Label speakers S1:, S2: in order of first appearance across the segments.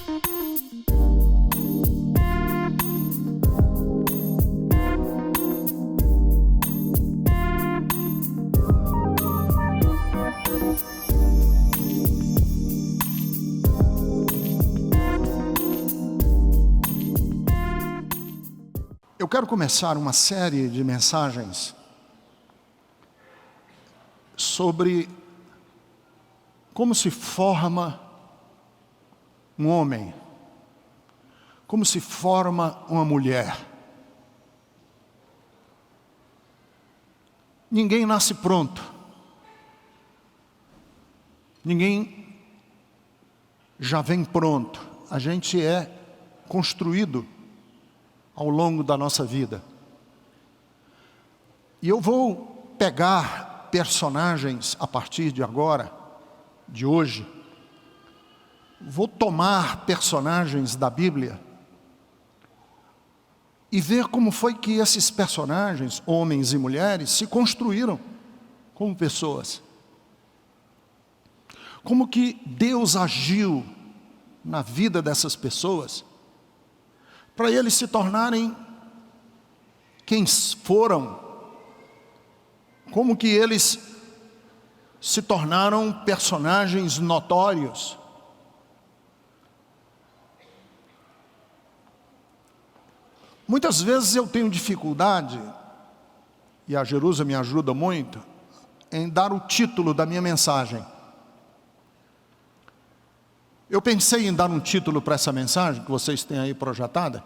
S1: Eu quero começar uma série de mensagens sobre como se forma um homem, como se forma uma mulher. Ninguém nasce pronto. Ninguém já vem pronto. A gente é construído ao longo da nossa vida. E eu vou pegar personagens a partir de agora, de hoje. Vou tomar personagens da Bíblia e ver como foi que esses personagens, homens e mulheres, se construíram como pessoas. Como que Deus agiu na vida dessas pessoas para eles se tornarem quem foram, como que eles se tornaram personagens notórios. Muitas vezes eu tenho dificuldade, e a Jerusa me ajuda muito, em dar o título da minha mensagem. Eu pensei em dar um título para essa mensagem, que vocês têm aí projetada.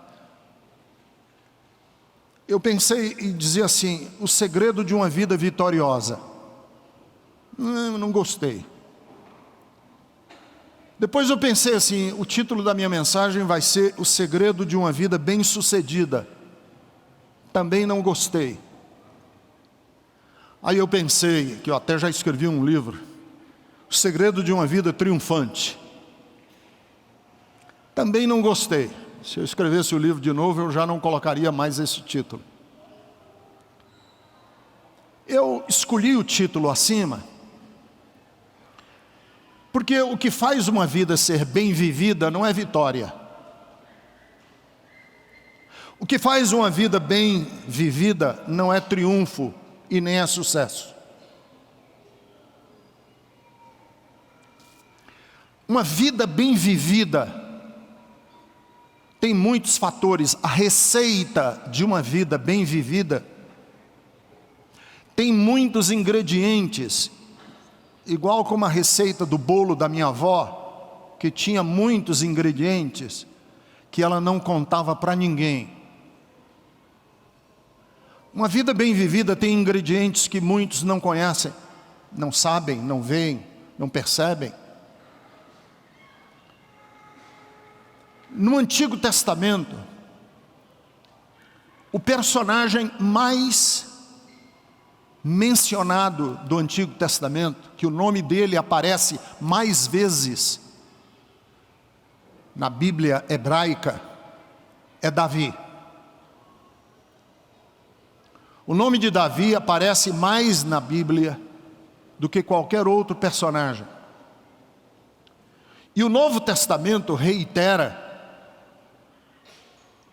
S1: Eu pensei em dizer assim, o segredo de uma vida vitoriosa. Não gostei. Depois eu pensei assim, o título da minha mensagem vai ser o segredo de uma vida bem-sucedida. Também não gostei. Aí eu pensei, que eu até já escrevi um livro, o segredo de uma vida triunfante. Também não gostei. Se eu escrevesse o livro de novo, eu já não colocaria mais esse título. Eu escolhi o título acima, porque o que faz uma vida ser bem vivida não é vitória. O que faz uma vida bem vivida não é triunfo e nem é sucesso. Uma vida bem vivida tem muitos fatores. A receita de uma vida bem vivida tem muitos ingredientes, igual como a receita do bolo da minha avó, que tinha muitos ingredientes que ela não contava para ninguém. Uma vida bem vivida tem ingredientes que muitos não conhecem, não sabem, não veem, não percebem. No Antigo Testamento, o personagem mais mencionado do Antigo Testamento, que o nome dele aparece mais vezes na Bíblia hebraica, é Davi. O nome de Davi aparece mais na Bíblia do que qualquer outro personagem. E o Novo Testamento reitera,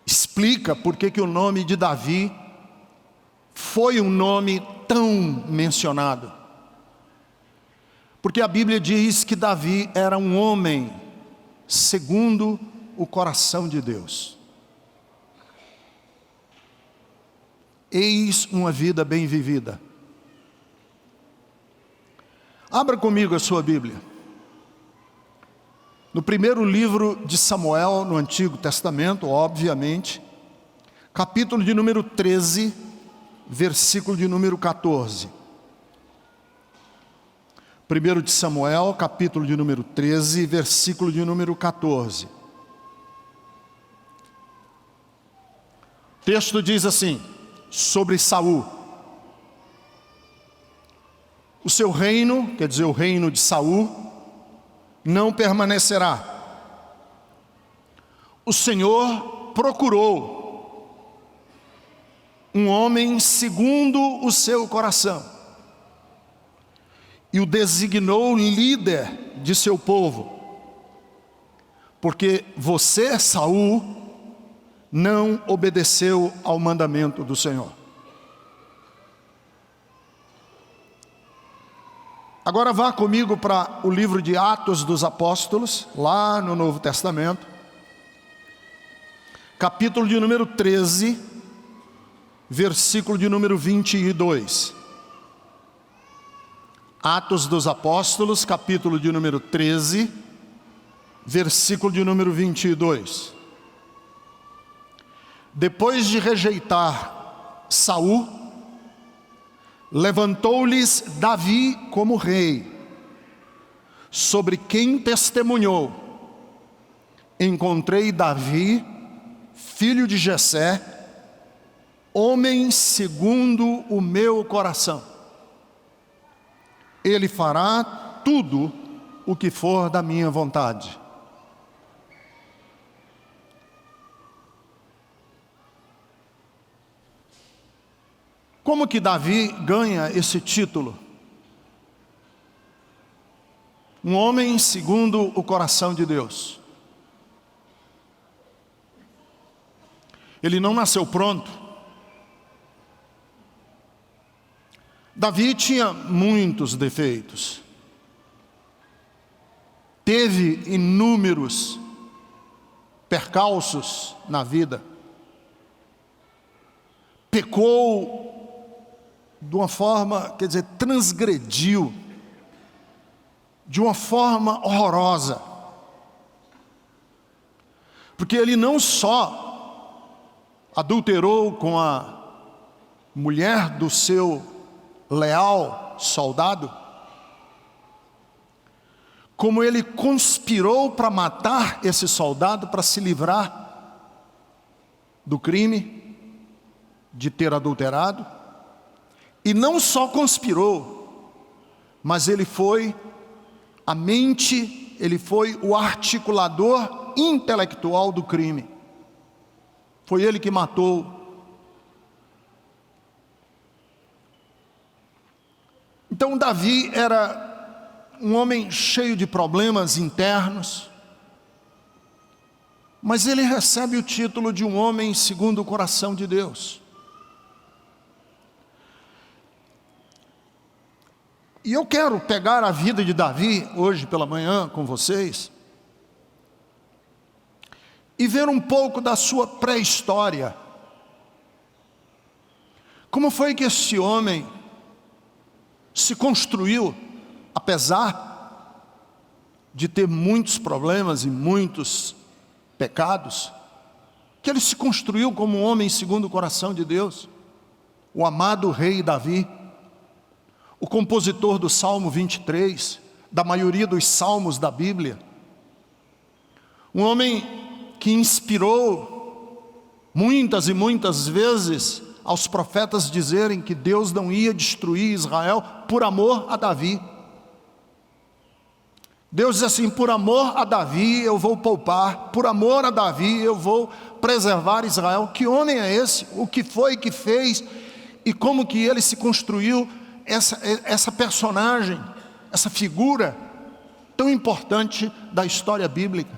S1: explica por que o nome de Davi foi um nome tão mencionado. Porque a Bíblia diz que Davi era um homem segundo o coração de Deus. Eis uma vida bem vivida. Abra comigo a sua Bíblia. No primeiro livro de Samuel, no Antigo Testamento, obviamente, capítulo de número 13, versículo de número 14. 1 de Samuel, capítulo de número 13, versículo de número 14. O texto diz assim, sobre Saul: o seu reino, quer dizer, o reino de Saul, não permanecerá. O Senhor procurou um homem segundo o seu coração e o designou líder de seu povo, porque você, Saul, não obedeceu ao mandamento do Senhor. Agora vá comigo para o livro de Atos dos Apóstolos, lá no Novo Testamento, capítulo de número 13, versículo de número 22. Atos dos Apóstolos, capítulo de número 13, versículo de número 22. Depois de rejeitar Saul, levantou-lhes Davi como rei, sobre quem testemunhou: encontrei Davi, filho de Jessé, homem segundo o meu coração. Ele fará tudo o que for da minha vontade. Como que Davi ganha esse título? Um homem segundo o coração de Deus. Ele não nasceu pronto. Davi tinha muitos defeitos. Teve inúmeros percalços na vida. Pecou de uma forma, transgrediu de uma forma horrorosa. Porque ele não só adulterou com a mulher do seu leal soldado, como ele conspirou para matar esse soldado para se livrar do crime de ter adulterado. E não só conspirou, mas ele foi a mente, ele foi o articulador intelectual do crime. Foi ele que matou. Então Davi era um homem cheio de problemas internos, mas ele recebe o título de um homem segundo o coração de Deus. E eu quero pegar a vida de Davi hoje pela manhã com vocês e ver um pouco da sua pré-história. Como foi que esse homem se construiu, apesar de ter muitos problemas e muitos pecados, que ele se construiu como um homem segundo o coração de Deus, o amado rei Davi, o compositor do Salmo 23, da maioria dos salmos da Bíblia. Um homem que inspirou muitas e muitas vezes aos profetas dizerem que Deus não ia destruir Israel por amor a Davi. Deus diz assim: por amor a Davi eu vou poupar, por amor a Davi eu vou preservar Israel. Que homem é esse? O que foi que fez? E como que ele se construiu essa personagem, essa figura tão importante da história bíblica?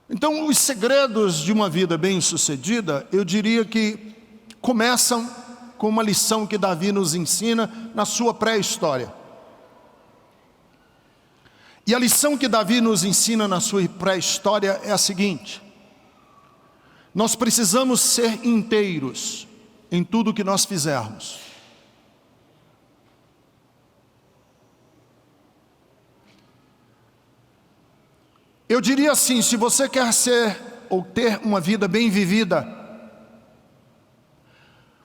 S1: Então, os segredos de uma vida bem-sucedida, eu diria que começam com uma lição que Davi nos ensina na sua pré-história. E a lição que Davi nos ensina na sua pré-história é a seguinte: nós precisamos ser inteiros em tudo que nós fizermos. Eu diria assim: se você quer ser ou ter uma vida bem vivida,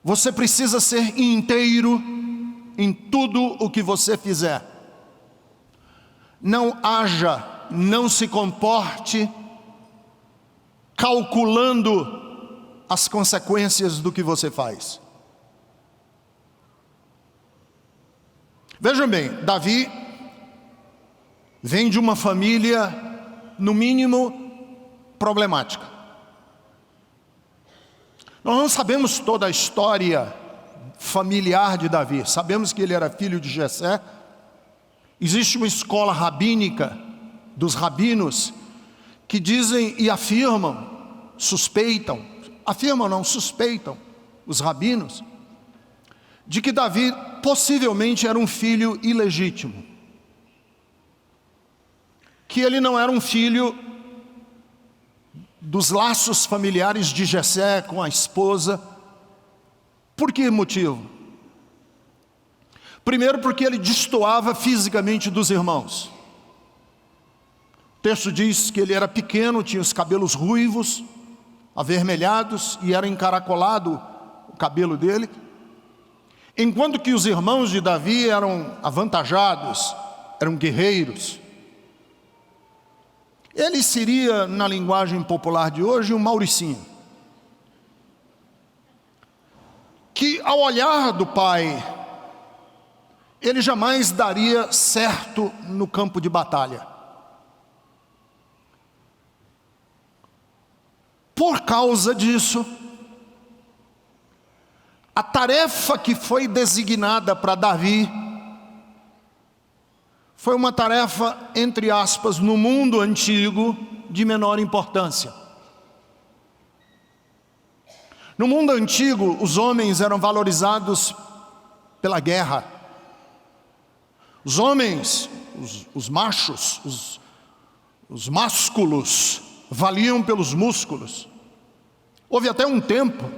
S1: você precisa ser inteiro em tudo o que você fizer. Não haja, não se comporte calculando as consequências do que você faz. Vejam bem, Davi vem de uma família, no mínimo, problemática. Nós não sabemos toda a história familiar de Davi. Sabemos que ele era filho de Jessé, Existe uma escola rabínica dos rabinos que dizem e afirmam, suspeitam os rabinos, de que Davi possivelmente era um filho ilegítimo, que ele não era um filho dos laços familiares de Jessé com a esposa. Por que motivo? Primeiro, porque ele destoava fisicamente dos irmãos. O texto diz que ele era pequeno, tinha os cabelos ruivos, avermelhados, e era encaracolado o cabelo dele, enquanto que os irmãos de Davi eram avantajados, eram guerreiros. Ele seria, na linguagem popular de hoje, um Mauricinho, que ao olhar do pai, ele jamais daria certo no campo de batalha. Por causa disso, a tarefa que foi designada para Davi foi uma tarefa, entre aspas, no mundo antigo, de menor importância. No mundo antigo, os homens eram valorizados pela guerra. Os homens, os machos, os másculos, valiam pelos músculos. Houve até um tempo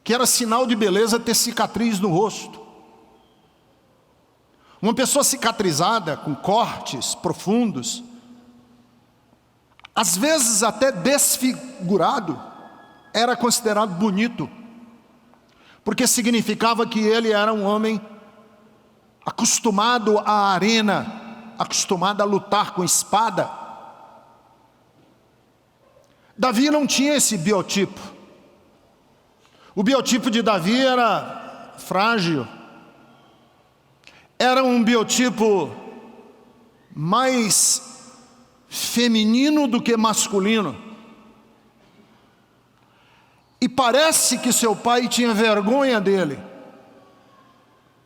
S1: que era sinal de beleza ter cicatriz no rosto. Uma pessoa cicatrizada, com cortes profundos, às vezes até desfigurado, era considerado bonito, porque significava que ele era um homem acostumado à arena, acostumado a lutar com espada. Davi não tinha esse biotipo. O biotipo de Davi era frágil, era um biotipo mais feminino do que masculino. E parece que seu pai tinha vergonha dele.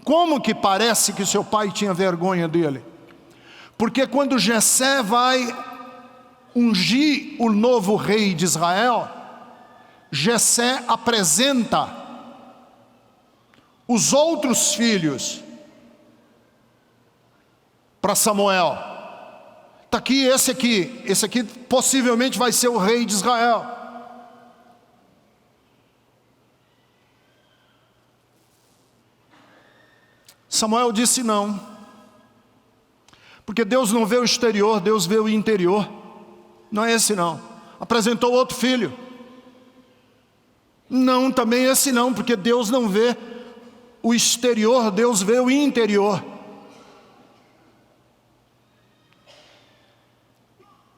S1: Como que parece que seu pai tinha vergonha dele? Porque quando Jessé vai ungir o novo rei de Israel, Jessé apresenta os outros filhos para Samuel. Está aqui, esse aqui possivelmente vai ser o rei de Israel. Samuel disse não, porque Deus não vê o exterior, Deus vê o interior. Não é esse não. Apresentou outro filho. Não, também esse não, porque Deus não vê o exterior, Deus vê o interior.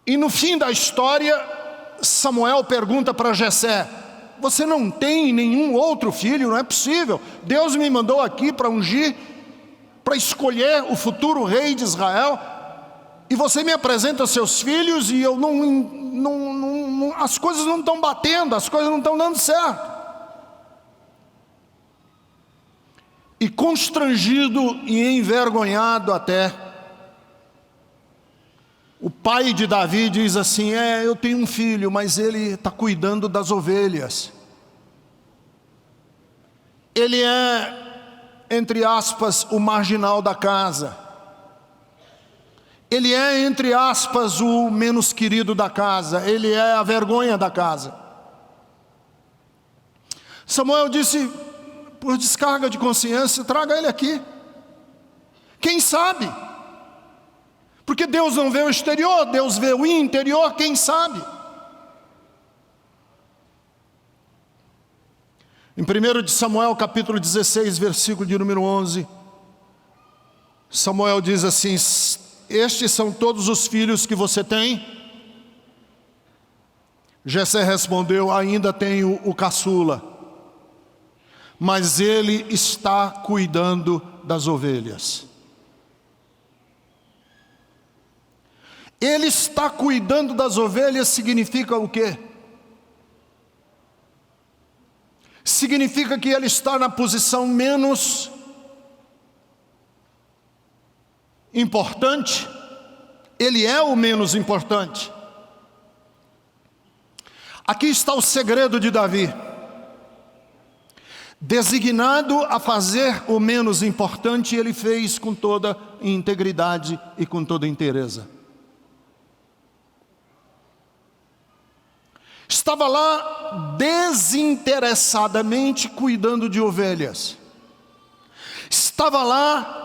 S1: E no fim da história, Samuel pergunta para Jessé: você não tem nenhum outro filho? Não é possível. Deus me mandou aqui para ungir, para escolher o futuro rei de Israel, e você me apresenta seus filhos e eu as coisas não estão batendo, as coisas não estão dando certo. E constrangido e envergonhado até, o pai de Davi diz assim: eu tenho um filho, mas ele está cuidando das ovelhas. Ele é, entre aspas, o marginal da casa. Ele é, entre aspas, o menos querido da casa. Ele é a vergonha da casa. Samuel disse, por descarga de consciência: traga ele aqui. Quem sabe? Porque Deus não vê o exterior, Deus vê o interior, quem sabe? Em 1 de Samuel, capítulo 16, versículo de número 11, Samuel diz assim: estes são todos os filhos que você tem? Jessé respondeu: ainda tenho o caçula, mas ele está cuidando das ovelhas. Ele está cuidando das ovelhas significa o quê? Significa que ele está na posição menos importante, ele é o menos importante. Aqui está o segredo de Davi. Designado a fazer o menos importante, ele fez com toda integridade e com toda inteireza. Estava lá desinteressadamente cuidando de ovelhas. Estava lá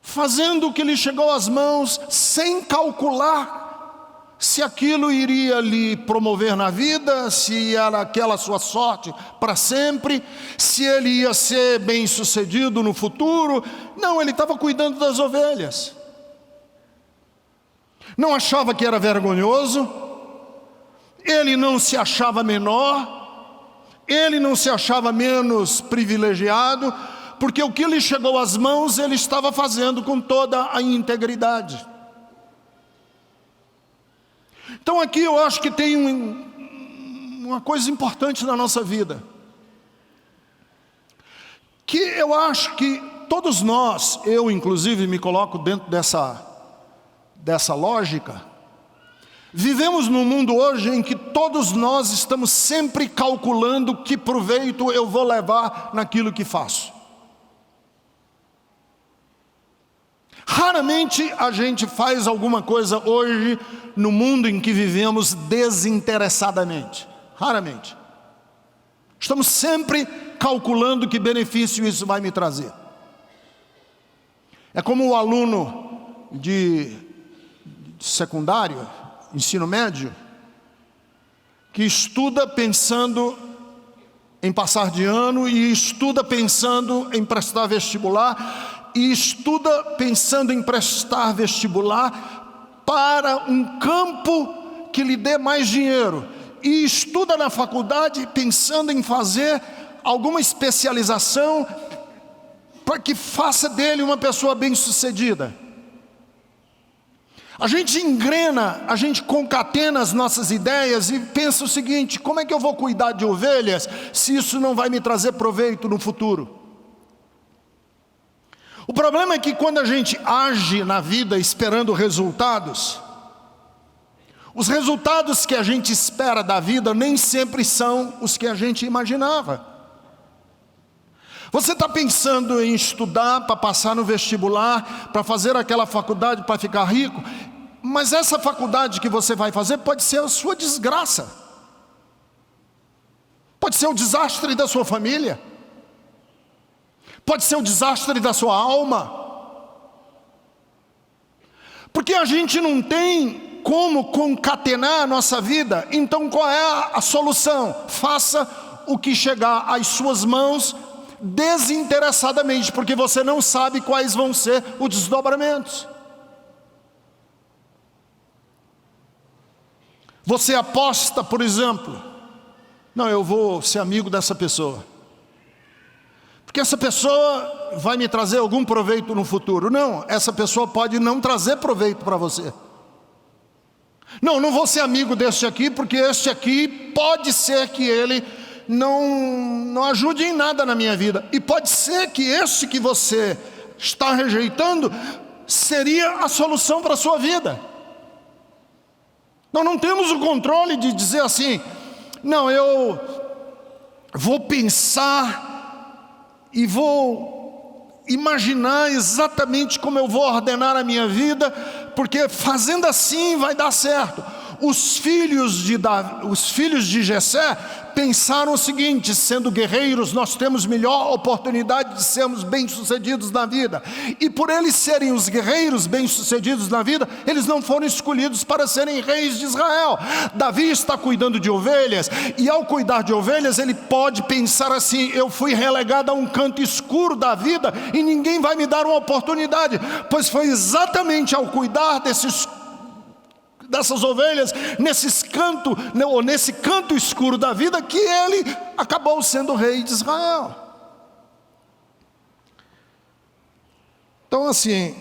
S1: fazendo o que lhe chegou às mãos, sem calcular se aquilo iria lhe promover na vida, se era aquela sua sorte para sempre, se ele ia ser bem-sucedido no futuro. Não, ele estava cuidando das ovelhas. Não achava que era vergonhoso, ele não se achava menor, ele não se achava menos privilegiado, porque o que lhe chegou às mãos ele estava fazendo com toda a integridade. Então aqui eu acho que tem uma coisa importante na nossa vida, que eu acho que todos nós, eu inclusive me coloco dentro dessa lógica, vivemos num mundo hoje em que todos nós estamos sempre calculando que proveito eu vou levar naquilo que faço. Raramente a gente faz alguma coisa hoje no mundo em que vivemos desinteressadamente. Raramente. Estamos sempre calculando que benefício isso vai me trazer. É como o aluno de secundário, ensino médio, que estuda pensando em passar de ano e estuda pensando em prestar vestibular, e estuda pensando em prestar vestibular para um campo que lhe dê mais dinheiro, e estuda na faculdade pensando em fazer alguma especialização para que faça dele uma pessoa bem-sucedida. A gente engrena, a gente concatena as nossas ideias e pensa o seguinte: como é que eu vou cuidar de ovelhas se isso não vai me trazer proveito no futuro? O problema é que quando a gente age na vida esperando resultados, os resultados que a gente espera da vida nem sempre são os que a gente imaginava. Você está pensando em estudar para passar no vestibular, para fazer aquela faculdade para ficar rico, mas essa faculdade que você vai fazer pode ser a sua desgraça, pode ser o desastre da sua família, pode ser o desastre da sua alma, porque a gente não tem como concatenar a nossa vida. Então qual é a solução? Faça o que chegar às suas mãos desinteressadamente, porque você não sabe quais vão ser os desdobramentos. Você aposta, por exemplo, não, eu vou ser amigo dessa pessoa, porque essa pessoa vai me trazer algum proveito no futuro. Não, essa pessoa pode não trazer proveito para você. Não, não vou ser amigo deste aqui, porque este aqui pode ser que ele não ajude em nada na minha vida. E pode ser que este que você está rejeitando seria a solução para a sua vida. Nós não temos o controle de dizer assim, não, eu vou pensar e vou imaginar exatamente como eu vou ordenar a minha vida, porque fazendo assim vai dar certo. Os filhos de Jessé pensaram o seguinte: sendo guerreiros nós temos melhor oportunidade de sermos bem-sucedidos na vida. E por eles serem os guerreiros bem-sucedidos na vida, eles não foram escolhidos para serem reis de Israel. Davi está cuidando de ovelhas, e ao cuidar de ovelhas ele pode pensar assim: eu fui relegado a um canto escuro da vida e ninguém vai me dar uma oportunidade. Pois foi exatamente ao cuidar dessas ovelhas, nesse canto escuro da vida, que ele acabou sendo rei de Israel. Então assim,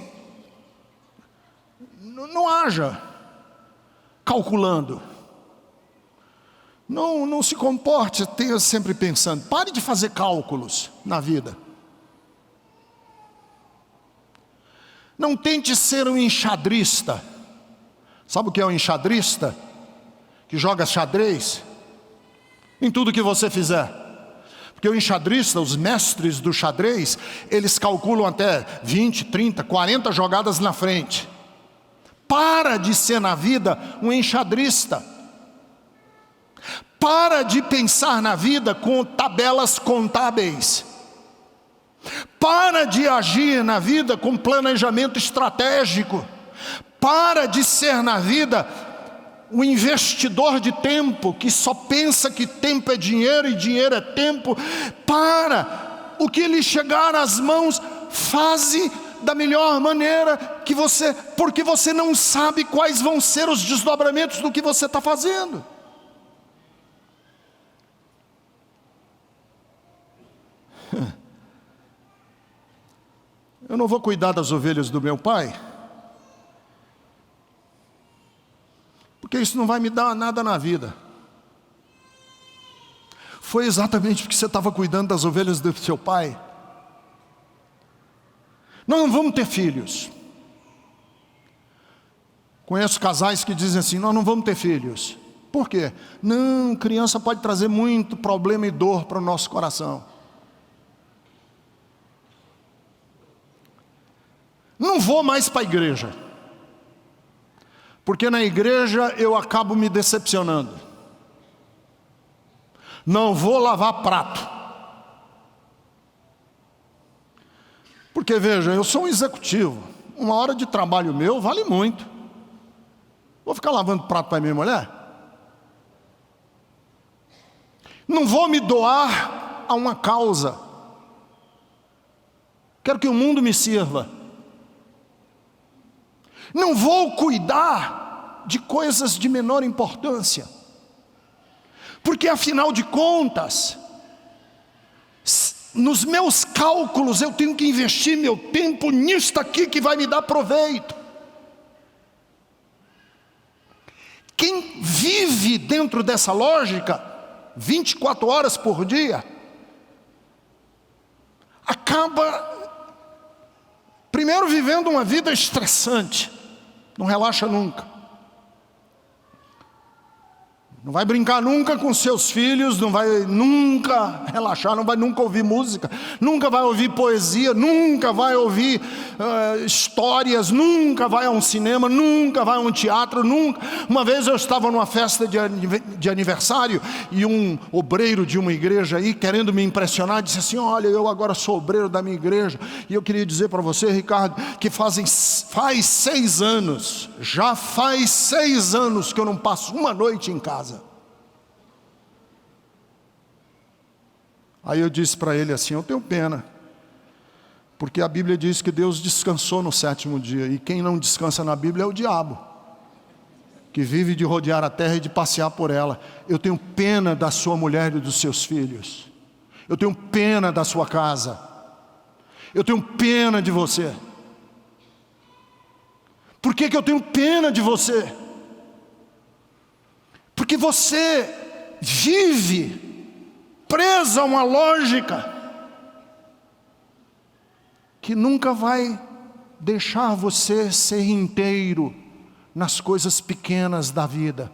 S1: não haja calculando, não se comporte, tenha sempre pensando. Pare de fazer cálculos na vida. Não tente ser um enxadrista. Sabe o que é um enxadrista? Que joga xadrez em tudo que você fizer. Porque o enxadrista, os mestres do xadrez, eles calculam até 20, 30, 40 jogadas na frente. Para de ser na vida um enxadrista. Para de pensar na vida com tabelas contábeis. Para de agir na vida com planejamento estratégico. Para de ser na vida o investidor de tempo, que só pensa que tempo é dinheiro e dinheiro é tempo. Para, o que lhe chegar às mãos, faze da melhor maneira que você, porque você não sabe quais vão ser os desdobramentos do que você está fazendo. Eu não vou cuidar das ovelhas do meu pai, porque isso não vai me dar nada na vida. Foi exatamente porque você estava cuidando das ovelhas do seu pai. Nós não vamos ter filhos. Conheço casais que dizem assim: nós não vamos ter filhos. Por quê? Não, criança pode trazer muito problema e dor para o nosso coração. Não vou mais para a igreja, porque na igreja eu acabo me decepcionando. Não vou lavar prato, porque veja, eu sou um executivo. Uma hora de trabalho meu vale muito. Vou ficar lavando prato para minha mulher? Não vou me doar a uma causa. Quero que o mundo me sirva. Não vou cuidar de coisas de menor importância, porque afinal de contas, nos meus cálculos eu tenho que investir meu tempo nisto aqui que vai me dar proveito. Quem vive dentro dessa lógica 24 horas por dia acaba primeiro vivendo uma vida estressante. Não relaxa nunca. Não vai brincar nunca com seus filhos, não vai nunca relaxar, não vai nunca ouvir música, nunca vai ouvir poesia, nunca vai ouvir histórias, nunca vai a um cinema, nunca vai a um teatro, nunca. Uma vez eu estava numa festa de aniversário e um obreiro de uma igreja aí, querendo me impressionar, disse assim: olha, eu agora sou obreiro da minha igreja e eu queria dizer para você, Ricardo, que faz 6 anos, já faz 6 anos que eu não passo uma noite em casa. Aí eu disse para ele assim: eu tenho pena, porque a Bíblia diz que Deus descansou no 7º dia, e quem não descansa na Bíblia é o diabo, que vive de rodear a terra e de passear por ela. Eu tenho pena da sua mulher e dos seus filhos, eu tenho pena da sua casa, eu tenho pena de você. Por que eu tenho pena de você? Porque você vive presa a uma lógica que nunca vai deixar você ser inteiro nas coisas pequenas da vida.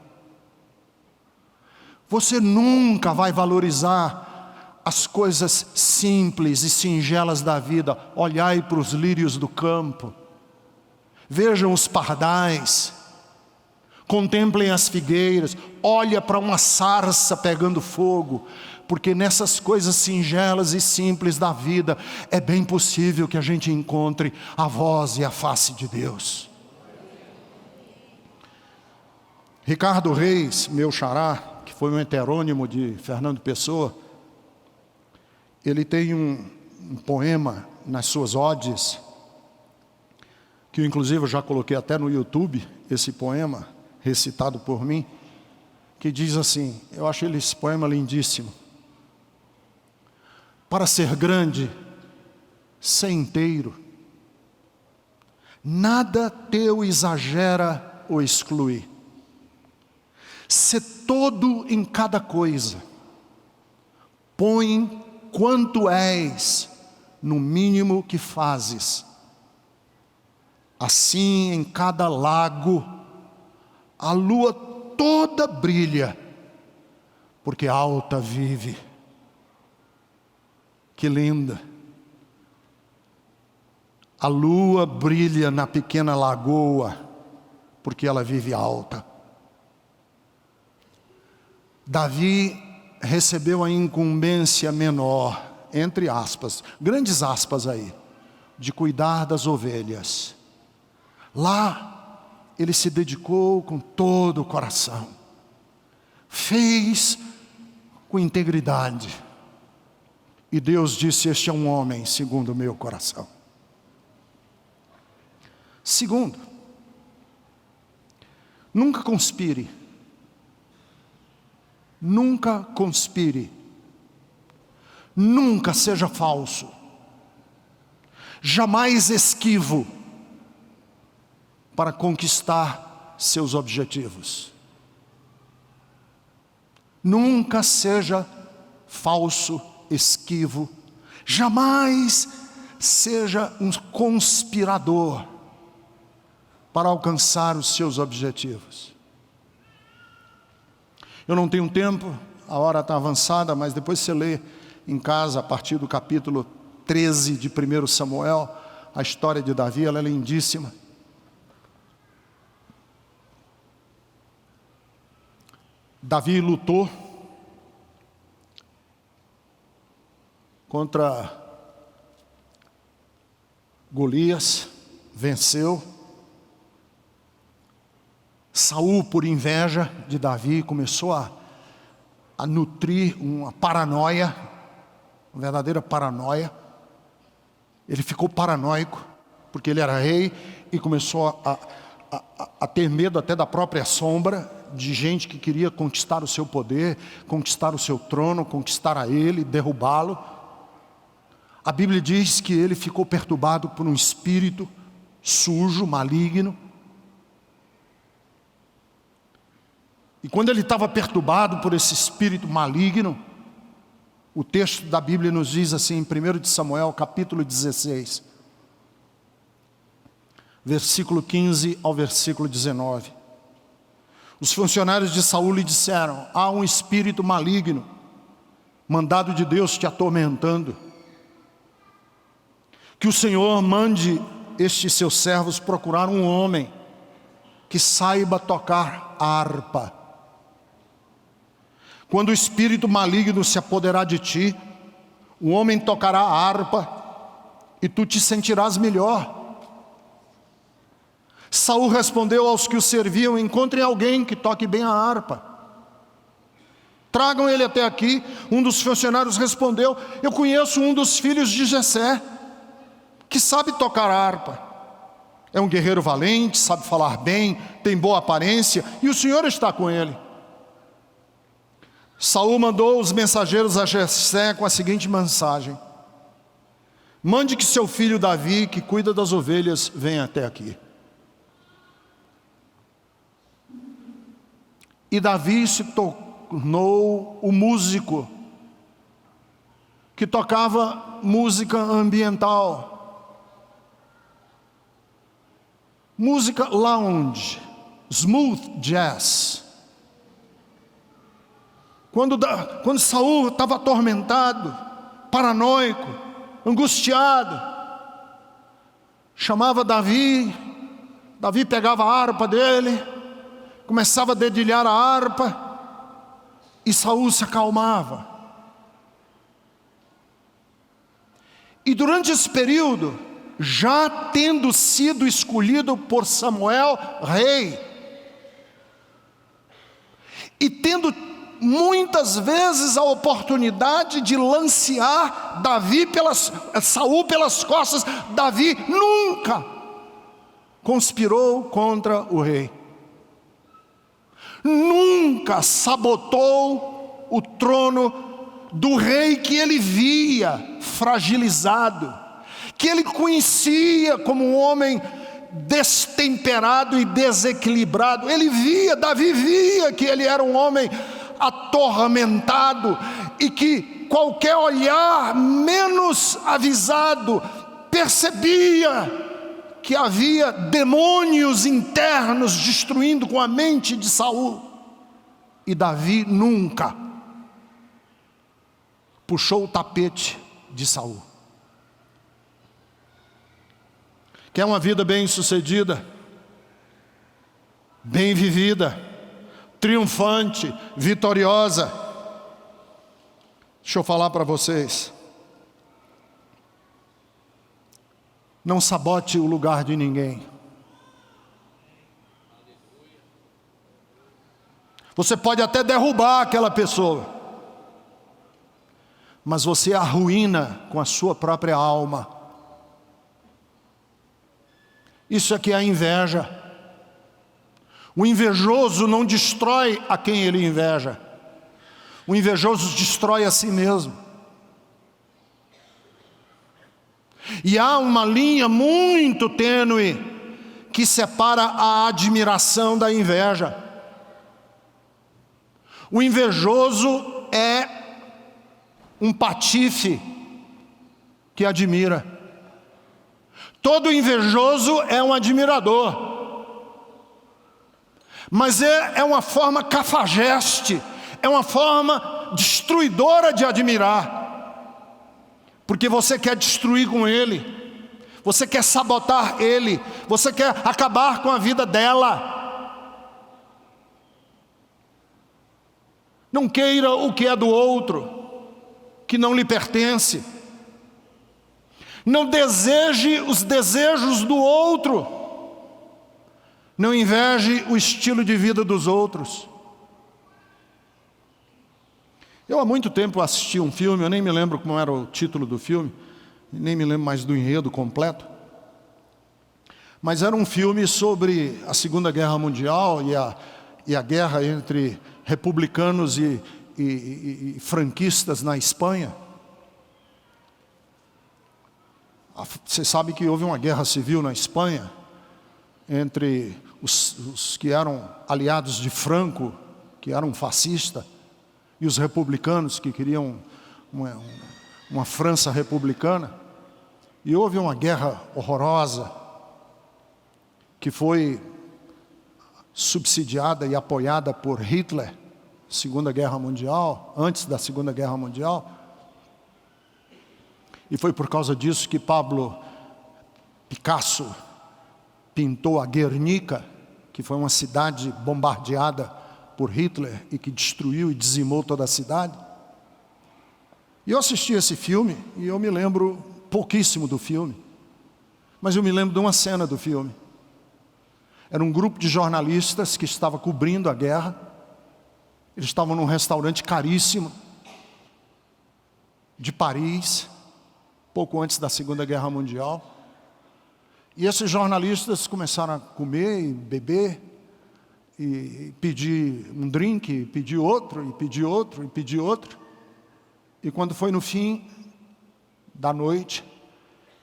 S1: Você nunca vai valorizar as coisas simples e singelas da vida. Olhai para os lírios do campo, vejam os pardais, contemplem as figueiras, olha para uma sarça pegando fogo, porque nessas coisas singelas e simples da vida é bem possível que a gente encontre a voz e a face de Deus. Ricardo Reis, meu xará, que foi um heterônimo de Fernando Pessoa, ele tem um poema nas suas odes, que eu inclusive já coloquei até no YouTube, esse poema recitado por mim, que diz assim, eu acho esse poema lindíssimo: para ser grande, ser inteiro, nada teu exagera ou exclui. Ser todo em cada coisa, põe quanto és no mínimo que fazes. Assim em cada lago a lua toda brilha, porque alta vive. Que linda! A lua brilha na pequena lagoa, porque ela vive alta. Davi recebeu a incumbência menor, entre aspas, grandes aspas aí, de cuidar das ovelhas. Lá, ele se dedicou com todo o coração. Fez com integridade. E Deus disse: este é um homem segundo o meu coração. Segundo, nunca conspire. Nunca conspire. Nunca seja falso. Jamais esquivo para conquistar seus objetivos. Nunca seja falso, esquivo. Jamais seja um conspirador para alcançar os seus objetivos. Eu não tenho tempo, a hora está avançada, mas depois você lê em casa, a partir do capítulo 13 de 1 Samuel, a história de Davi, ela é lindíssima. Davi lutou contra Golias, venceu. Saul, por inveja de Davi, começou a nutrir uma paranoia, uma verdadeira paranoia. Ele ficou paranoico, porque ele era rei, e começou a ter medo até da própria sombra, de gente que queria conquistar o seu poder, conquistar o seu trono, conquistar a ele, derrubá-lo. A Bíblia diz que ele ficou perturbado por um espírito sujo, maligno. E quando ele estava perturbado por esse espírito maligno, o texto da Bíblia nos diz assim, em 1 de Samuel, capítulo 16, versículo 15 ao versículo 19. Os funcionários de Saul lhe disseram: há um espírito maligno, mandado de Deus te atormentando. Que o Senhor mande estes seus servos procurar um homem que saiba tocar harpa. Quando o espírito maligno se apoderar de ti, o homem tocará a harpa e tu te sentirás melhor. Saul respondeu aos que o serviam: encontrem alguém que toque bem a harpa. Tragam ele até aqui. Um dos funcionários respondeu: eu conheço um dos filhos de Jessé, que sabe tocar a harpa. É um guerreiro valente, sabe falar bem, tem boa aparência, e o Senhor está com ele. Saul mandou os mensageiros a Jessé com a seguinte mensagem: mande que seu filho Davi, que cuida das ovelhas, venha até aqui. E Davi se tornou o músico que tocava música ambiental, música lounge, smooth jazz. Quando Saul estava atormentado, paranoico, angustiado, chamava Davi. Davi pegava a harpa dele, começava a dedilhar a harpa, e Saul se acalmava. E durante esse período, já tendo sido escolhido por Samuel rei, e tendo muitas vezes a oportunidade de lancear Saul pelas costas, Davi nunca conspirou contra o rei. Nunca sabotou o trono do rei que ele via fragilizado, que ele conhecia como um homem destemperado e desequilibrado. Davi via que ele era um homem atormentado, e que qualquer olhar menos avisado percebia que havia demônios internos destruindo com a mente de Saul. E Davi nunca puxou o tapete de Saul. Quer uma vida bem-sucedida, bem vivida, triunfante, vitoriosa? Deixa eu falar para vocês. Não sabote o lugar de ninguém. Você pode até derrubar aquela pessoa, mas você arruína com a sua própria alma. Isso aqui é a inveja. O invejoso não destrói a quem ele inveja. O invejoso destrói a si mesmo. E há uma linha muito tênue que separa a admiração da inveja. O invejoso é um patife que admira. Todo invejoso é um admirador. Mas é uma forma cafajeste, é uma forma destruidora de admirar. Porque você quer destruir com ele, você quer sabotar ele, você quer acabar com a vida dela. Não queira o que é do outro, que não lhe pertence. Não deseje os desejos do outro. Não inveje o estilo de vida dos outros. Eu há muito tempo assisti um filme, eu nem me lembro como era o título do filme, nem me lembro mais do enredo completo. Mas era um filme sobre a Segunda Guerra Mundial e a guerra entre republicanos e franquistas na Espanha. Você sabe que houve uma guerra civil na Espanha entre os que eram aliados de Franco, que eram fascistas, e os republicanos que queriam uma França republicana. E houve uma guerra horrorosa que foi subsidiada e apoiada por Hitler, Segunda Guerra Mundial, antes da Segunda Guerra Mundial. E foi por causa disso que Pablo Picasso pintou a Guernica, que foi uma cidade bombardeada por Hitler e que destruiu e dizimou toda a cidade. E eu assisti esse filme e eu me lembro pouquíssimo do filme, mas eu me lembro de uma cena do filme. Era um grupo de jornalistas que estava cobrindo a guerra. Eles estavam num restaurante caríssimo de Paris, pouco antes da Segunda Guerra Mundial. E esses jornalistas começaram a comer e beber, e pedir um drink, e pedir outro, e pedir outro, e pedir outro. E quando foi no fim da noite,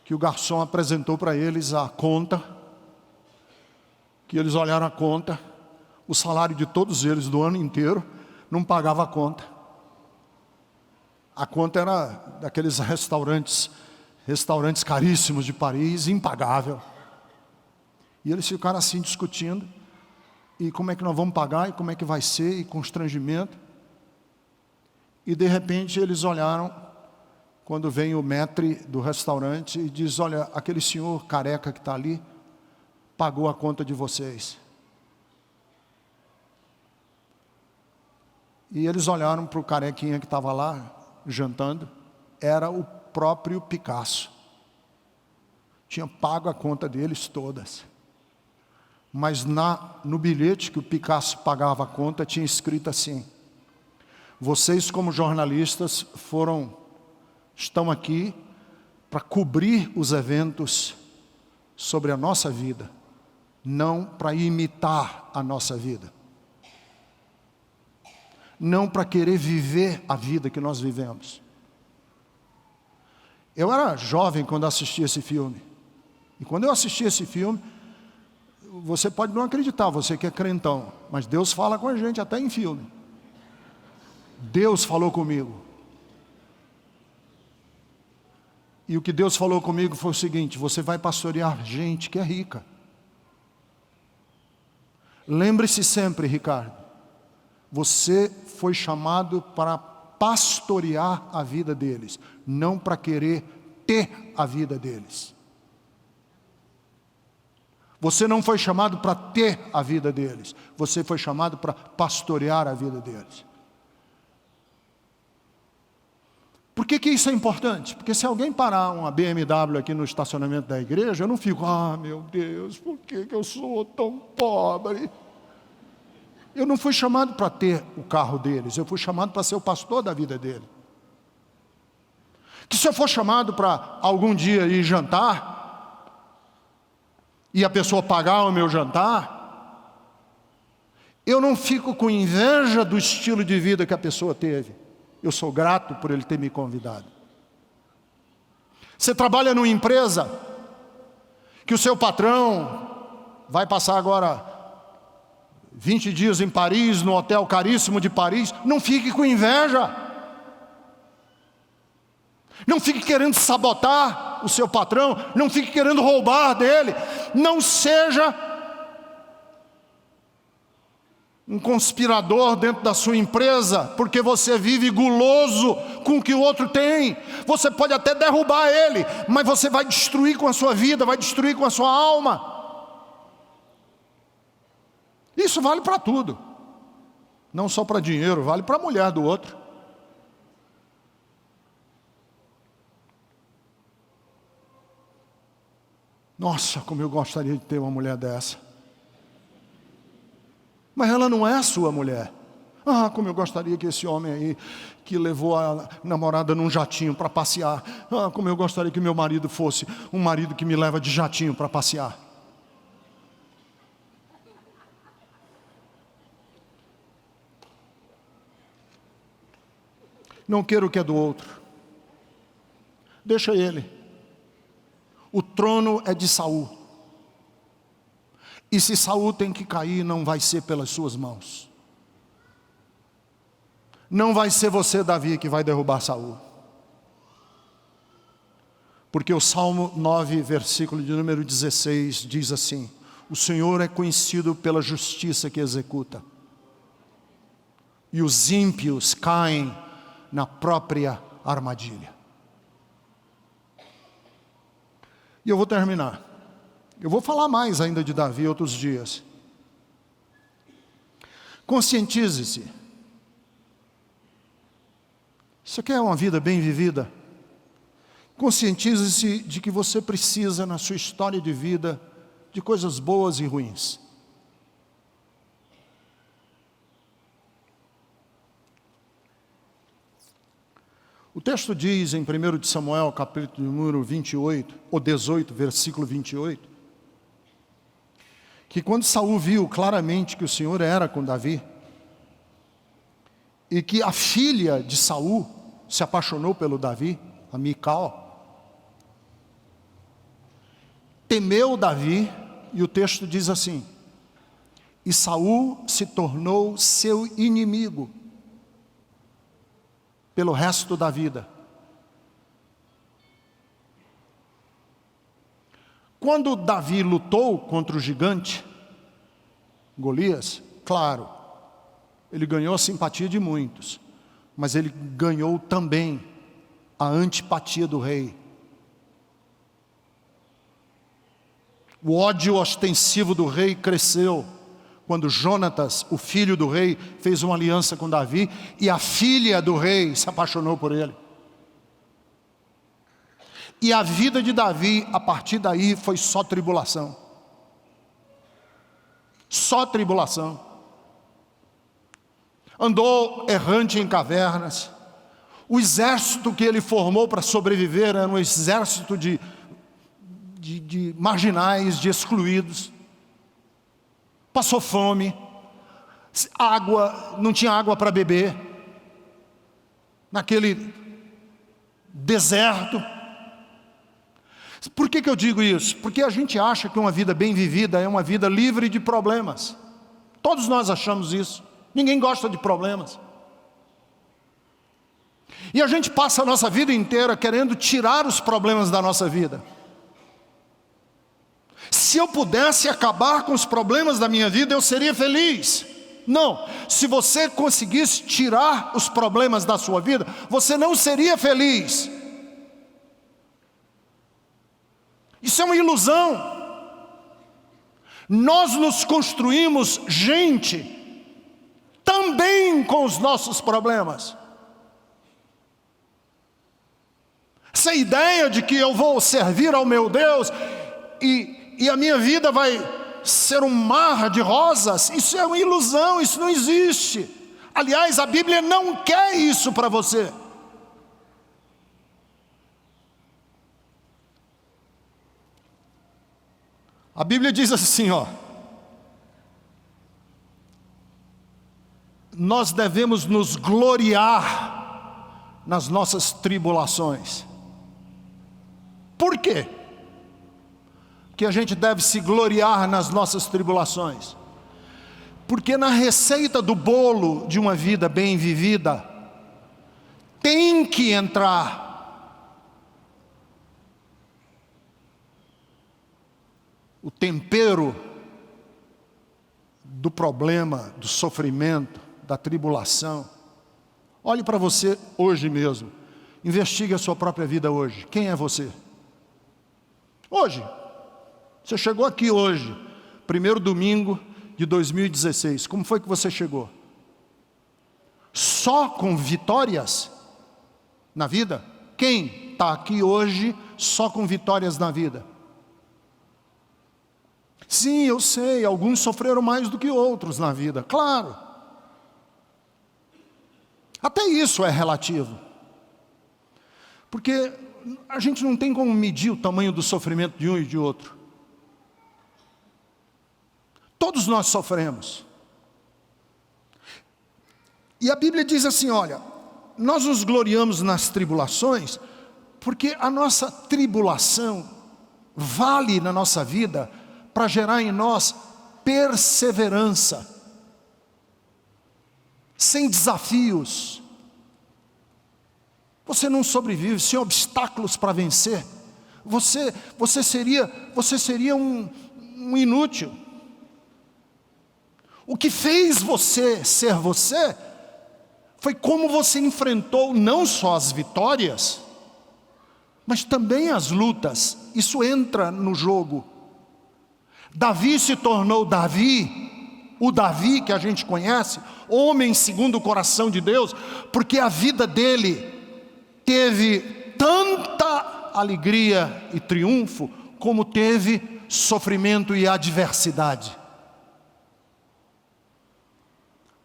S1: que o garçom apresentou para eles a conta, que eles olharam a conta, o salário de todos eles do ano inteiro não pagava a conta. A conta era daqueles restaurantes caríssimos de Paris, impagável. E eles ficaram assim discutindo. E como é que nós vamos pagar, e como é que vai ser, e constrangimento. E de repente eles olharam, quando vem o maître do restaurante e diz: olha, aquele senhor careca que está ali, pagou a conta de vocês. E eles olharam para o carequinha que estava lá, jantando, era o próprio Picasso. Tinha pago a conta deles todas. Mas no bilhete que o Picasso pagava a conta, tinha escrito assim: vocês como jornalistas estão aqui para cobrir os eventos sobre a nossa vida, não para imitar a nossa vida. Não para querer viver a vida que nós vivemos. Eu era jovem quando assisti esse filme. E quando eu assisti esse filme, você pode não acreditar, você que é crentão, mas Deus fala com a gente até em filme. Deus falou comigo. E o que Deus falou comigo foi o seguinte: você vai pastorear gente que é rica. Lembre-se sempre, Ricardo, você foi chamado para pastorear a vida deles, não para querer ter a vida deles. Você não foi chamado para ter a vida deles, você foi chamado para pastorear a vida deles. Por que isso é importante? Porque se alguém parar uma BMW aqui no estacionamento da igreja, eu não fico, meu Deus, por que eu sou tão pobre? Eu não fui chamado para ter o carro deles, eu fui chamado para ser o pastor da vida dele. Que se eu for chamado para algum dia ir jantar, e a pessoa pagar o meu jantar, eu não fico com inveja do estilo de vida que a pessoa teve. Eu sou grato por ele ter me convidado. Você trabalha numa empresa que o seu patrão vai passar agora 20 dias em Paris, no hotel caríssimo de Paris. Não fique com inveja. Não fique querendo sabotar o seu patrão. Não fique querendo roubar dele. Não seja um conspirador dentro da sua empresa, porque você vive guloso com o que o outro tem. Você pode até derrubar ele, mas você vai destruir com a sua vida, vai destruir com a sua alma. Isso vale para tudo. Não só para dinheiro, vale para a mulher do outro. Nossa, como eu gostaria de ter uma mulher dessa. Mas ela não é a sua mulher. Como eu gostaria que esse homem aí, que levou a namorada num jatinho para passear. Como eu gostaria que meu marido fosse um marido que me leva de jatinho para passear. Não quero o que é do outro. Deixa ele. O trono é de Saul. E se Saul tem que cair, não vai ser pelas suas mãos. Não vai ser você, Davi, que vai derrubar Saul. Porque o Salmo 9, versículo de número 16, diz assim: o Senhor é conhecido pela justiça que executa, e os ímpios caem na própria armadilha. E eu vou terminar. Eu vou falar mais ainda de Davi outros dias. Conscientize-se. Você quer uma vida bem vivida? Conscientize-se de que você precisa, na sua história de vida, de coisas boas e ruins. O texto diz em 1 de Samuel, capítulo número 28, ou 18, versículo 28, que quando Saul viu claramente que o Senhor era com Davi, e que a filha de Saul se apaixonou pelo Davi, a Mical, temeu Davi, e o texto diz assim: e Saul se tornou seu inimigo pelo resto da vida. Quando Davi lutou contra o gigante Golias, claro, ele ganhou a simpatia de muitos, mas ele ganhou também a antipatia do rei. O ódio ostensivo do rei cresceu quando Jonatas, o filho do rei, fez uma aliança com Davi, e a filha do rei se apaixonou por ele. E a vida de Davi, a partir daí, foi só tribulação. Só tribulação. Andou errante em cavernas. O exército que ele formou para sobreviver era um exército de marginais, de excluídos. Passou fome. Água, não tinha água para beber. Naquele deserto. Por que eu digo isso? Porque a gente acha que uma vida bem vivida é uma vida livre de problemas. Todos nós achamos isso. Ninguém gosta de problemas. E a gente passa a nossa vida inteira querendo tirar os problemas da nossa vida. Se eu pudesse acabar com os problemas da minha vida, eu seria feliz. Não, se você conseguisse tirar os problemas da sua vida, você não seria feliz. Isso é uma ilusão. Nós nos construímos gente também com os nossos problemas. Essa ideia de que eu vou servir ao meu Deus e a minha vida vai ser um mar de rosas, isso é uma ilusão, isso não existe. Aliás, a Bíblia não quer isso para você. A Bíblia diz assim, nós devemos nos gloriar nas nossas tribulações. Por quê? Que a gente deve se gloriar nas nossas tribulações? Porque na receita do bolo de uma vida bem vivida, tem que entrar o tempero do problema, do sofrimento, da tribulação. Olhe para você hoje mesmo. Investigue a sua própria vida hoje. Quem é você? Hoje. Você chegou aqui hoje, primeiro domingo de 2016. Como foi que você chegou? Só com vitórias na vida? Quem está aqui hoje só com vitórias na vida? Sim, eu sei, alguns sofreram mais do que outros na vida, claro. Até isso é relativo. Porque a gente não tem como medir o tamanho do sofrimento de um e de outro. Todos nós sofremos. E a Bíblia diz assim, olha, nós nos gloriamos nas tribulações, porque a nossa tribulação vale na nossa vida para gerar em nós perseverança. Sem desafios, você não sobrevive. Sem obstáculos para vencer, você seria um inútil. O que fez você ser você foi como você enfrentou não só as vitórias, mas também as lutas. Isso entra no jogo. Davi se tornou Davi, o Davi que a gente conhece, homem segundo o coração de Deus, porque a vida dele teve tanta alegria e triunfo, como teve sofrimento e adversidade.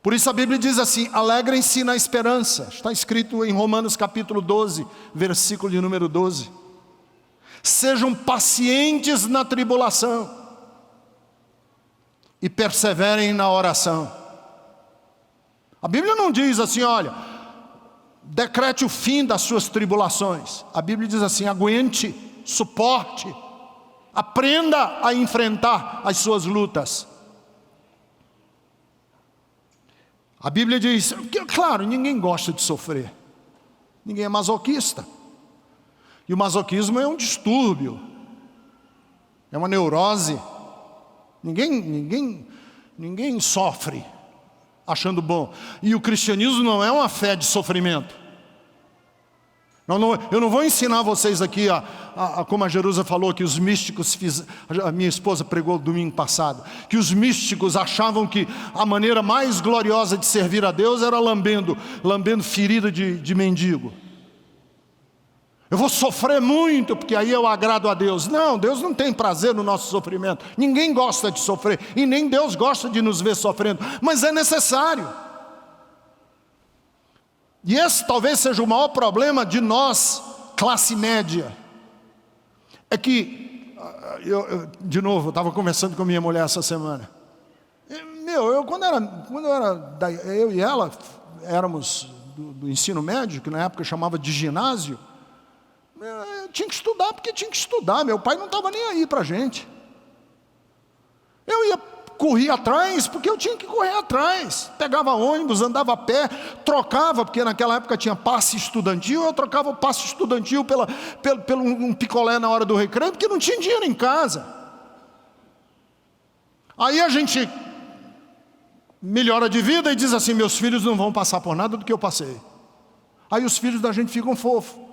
S1: Por isso a Bíblia diz assim, alegrem-se na esperança. Está escrito em Romanos capítulo 12, versículo de número 12. Sejam pacientes na tribulação e perseverem na oração. A Bíblia não diz assim, olha, decrete o fim das suas tribulações. A Bíblia diz assim, aguente, suporte, aprenda a enfrentar as suas lutas. A Bíblia diz, que, claro, ninguém gosta de sofrer. Ninguém é masoquista. E o masoquismo é um distúrbio. É uma neurose. Ninguém sofre achando bom. E o cristianismo não é uma fé de sofrimento. Eu não vou ensinar vocês aqui, como a Jerusa falou, que os místicos, a minha esposa pregou domingo passado, que os místicos achavam que a maneira mais gloriosa de servir a Deus era lambendo ferida de mendigo. Eu vou sofrer muito, porque aí eu agrado a Deus. Não, Deus não tem prazer no nosso sofrimento. Ninguém gosta de sofrer, e nem Deus gosta de nos ver sofrendo, mas é necessário. E esse talvez seja o maior problema de nós, classe média. É que, de novo, eu estava conversando com minha mulher essa semana. Eu e ela éramos do ensino médio, que na época chamava de ginásio, eu tinha que estudar porque tinha que estudar. Meu pai não estava nem aí para a gente. Eu ia corria atrás, porque eu tinha que correr atrás. Pegava ônibus, andava a pé, trocava, porque naquela época tinha passe estudantil, eu trocava o passe estudantil pelo um picolé na hora do recreio, porque não tinha dinheiro em casa. Aí a gente melhora de vida e diz assim: meus filhos não vão passar por nada do que eu passei. Aí os filhos da gente ficam fofos.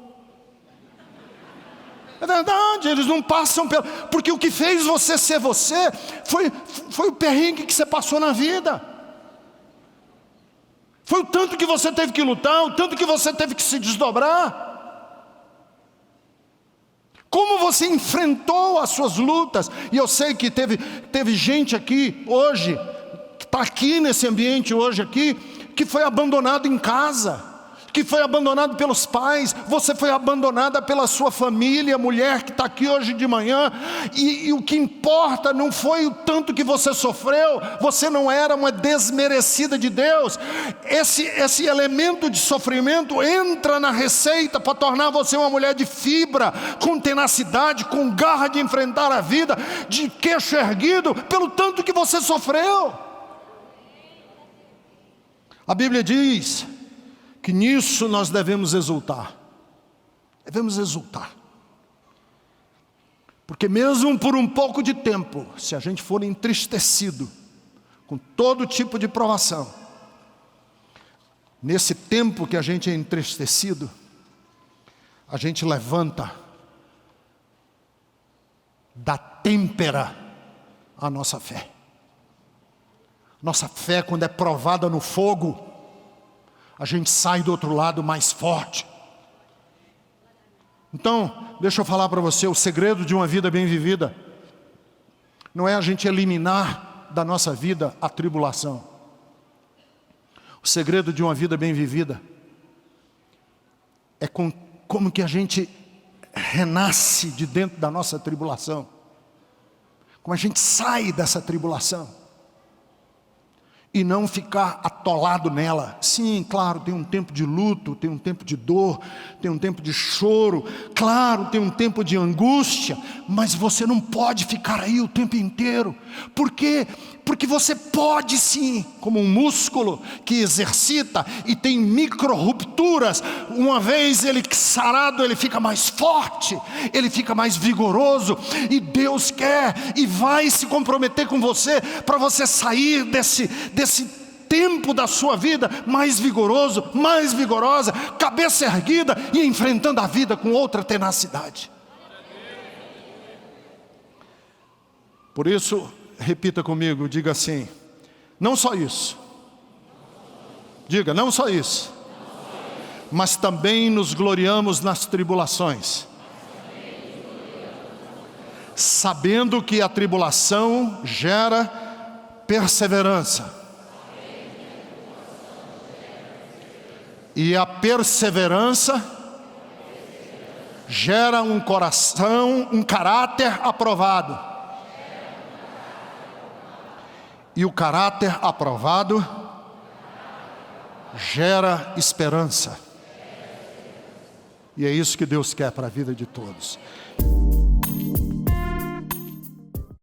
S1: É verdade, eles não passam pelo... Porque o que fez você ser você foi o perrengue que você passou na vida. Foi o tanto que você teve que lutar, o tanto que você teve que se desdobrar. Como você enfrentou as suas lutas. E eu sei que teve gente aqui hoje, que está aqui nesse ambiente hoje aqui, que foi abandonado em casa, que foi abandonado pelos pais. Você foi abandonada pela sua família, mulher que está aqui hoje de manhã, e o que importa não foi o tanto que você sofreu. Você não era uma desmerecida de Deus. Esse elemento de sofrimento entra na receita para tornar você uma mulher de fibra, com tenacidade, com garra de enfrentar a vida, de queixo erguido, pelo tanto que você sofreu. A Bíblia diz que nisso nós devemos exultar. Devemos exultar. Porque mesmo por um pouco de tempo, se a gente for entristecido com todo tipo de provação, nesse tempo que a gente é entristecido, a gente levanta, dá têmpera à nossa fé. Nossa fé, quando é provada no fogo, a gente sai do outro lado mais forte. Então, deixa eu falar para você, o segredo de uma vida bem vivida não é a gente eliminar da nossa vida a tribulação. O segredo de uma vida bem vivida é como que a gente renasce de dentro da nossa tribulação. Como a gente sai dessa tribulação. E não ficar atolado nela. Sim, claro, tem um tempo de luto, tem um tempo de dor, tem um tempo de choro, claro, tem um tempo de angústia, mas você não pode ficar aí o tempo inteiro. Por quê? Porque você pode sim, como um músculo que exercita e tem micro-rupturas, uma vez ele sarado, ele fica mais forte, ele fica mais vigoroso, e Deus quer e vai se comprometer com você, para você sair desse tempo da sua vida mais vigoroso, mais vigorosa, cabeça erguida e enfrentando a vida com outra tenacidade. Por isso, repita comigo, diga assim: não só isso. Diga, não só isso, mas também nos gloriamos nas tribulações, sabendo que a tribulação gera perseverança, e a perseverança gera um coração, um caráter aprovado, e o caráter aprovado gera esperança. E é isso que Deus quer para a vida de todos.